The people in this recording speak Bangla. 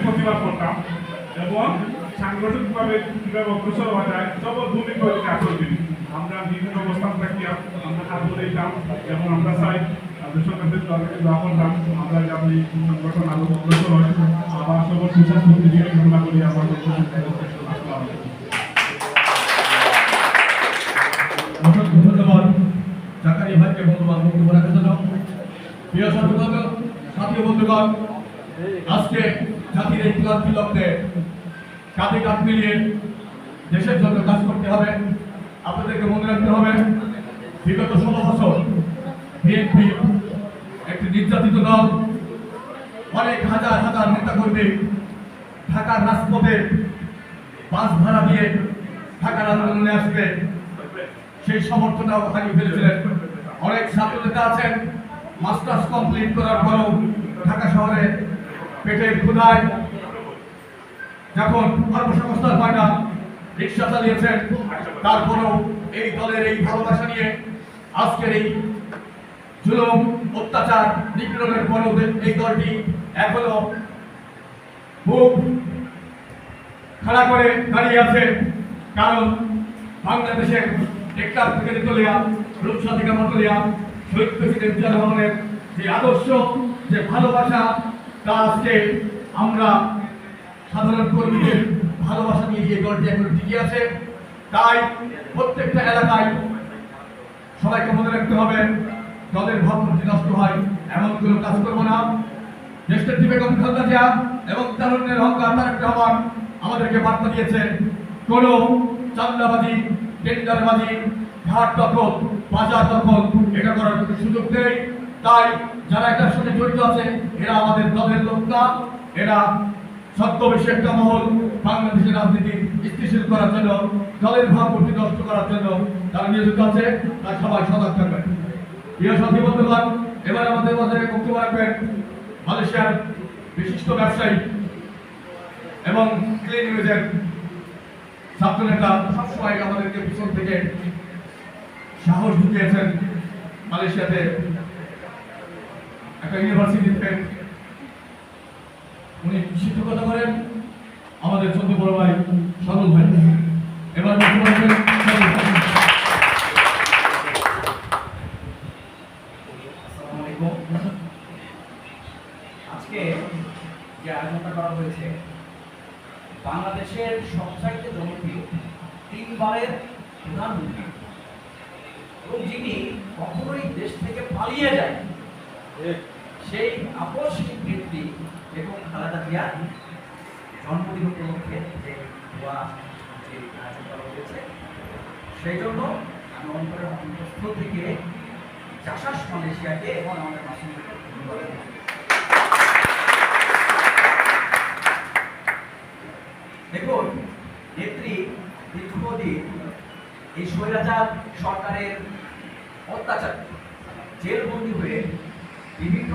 প্রতিবাদ করতাম এবং সাংগঠনিকভাবে কীভাবে অগ্রসর হওয়া যায় সব ভূমিকা কাজ করবি। আমরা বিভিন্ন অবস্থান থাকি আমরা কাজ দিতাম এবং আমরা চাই আমাদের সরকারের দলকে দোয়া করলাম আমরা যাতে সংগঠন আরো অগ্রসর হয়। আবার সবার সুস্বাস্থ্য কামনা করি। আমাদের অসংখ্য ধন্যবাদ জাকারিয়া ভাইকে বন্ধুবান বক্তব্য রাখার জন্য। প্রিয় সাথী বন্ধুগণ, আজকে জাতির এই ক্লান্তি লগ্নে কাঁধে কাঁধ মিলিয়ে দেশের জন্য কাজ করতে হবে। আপনাদেরকে মনে রাখতে হবে, বিগত 16 বছর বিএনপি একটি নির্যাতিত দল। অনেক হাজার হাজার নেতাকর্মী ঢাকার রাজপথে বাস ভাড়া দিয়ে ঢাকার আন্দোলনে আসবে সেই সমর্থনটাও হারিয়ে ফেলেছিলেন। অনেক ছাত্র নেতা আছেন মাস্টার্স কমপ্লিট করার পরও ঢাকা শহরে পেটের ক্ষুধায় যখন কর্মসংস্থান হয় না রিক্সা চালিয়েছেন, তারপরেও এই দলের এই ভালোবাসা নিয়ে আজকের এই জুলুম অত্যাচার নিপীড়নের পরেও এই দলটি এখনো বুক খাড়া করে দাঁড়িয়ে আছে। কারণ বাংলাদেশের টেকনাফ থেকে তেতুলিয়া, রূপসা থেকে মতলিয়া, শহীদ প্রেসিডেন্ট জিয়া রহমানের যে আদর্শ, যে ভালোবাসা, তা আজকে আমরা সাধারণ কর্মীদের ভালোবাসা নিয়ে এই দলটি এখন টিকে আছে। তাই প্রত্যেকটা এলাকায় সবাইকে মনে রাখতে হবে, দলের ভাবমূর্তি নষ্ট হয় এমন কোনো কাজ করবো না। দেশনেত্রী বেগম খালেদা জিয়া এবং তারুণ্যের অহংকার তারেক রহমান আমাদেরকে বার্তা দিয়েছে, কোনো চাঁদাবাজি, টেন্ডারবাজি, ঘাট দখল, বাজার দখল এটা করার কোনো সুযোগ নেই। তাই যারা এটার সাথে জড়িত আছে এরা আমাদের দলের লোক না, এরা ছদ্মবেশী একটা মহল বাংলাদেশের রাজনীতি স্থিতিশীল করার জন্য, দলের ভাবমূর্তি নষ্ট করার জন্য তারা নিয়োজিত আছে। তাই সবাই সজাগ থাকবেন। প্রিয় সাথী বন্ধুগণ, এবার আমাদের মধ্যে বক্তব্য রাখবেন মালয়েশিয়ার বিশিষ্ট ব্যবসায়ী এবং ক্লিন নিউজের ছাত্র নেতা, সবসময় আমাদেরকে পিছন থেকে সাহস ঢুকিয়েছেন। মালয়েশিয়াতে একটা ইউনিভার্সিটিতে উনি শিক্ষকতা করেন, আমাদের ছোট বড় ভাই সরল ভাই। এবার আজকে যে আয়োজনটা করা হয়েছে, বাংলাদেশের সবচাইতে জনপ্রিয় 3 বারের প্রধানমন্ত্রী এবং যিনি কখনোই দেশ থেকে পালিয়ে যায় সেই আপসহীন ব্যক্তি বেগম খালেদা জিয়ার জন্মদিন উপলক্ষে যে দোয়া যে আয়োজন করা হয়েছে, সেই জন্য আমি অন্তরের অন্তঃস্থল থেকে জাসাস মালয়েশিয়াকে এবং আমাদের মাসুমকে ধন্যবাদ জানাই। দেখুন, নেত্রী দীর্ঘদিন এই স্বৈরাচার সরকারের অত্যাচার জেলবন্দী হয়ে বিভিন্ন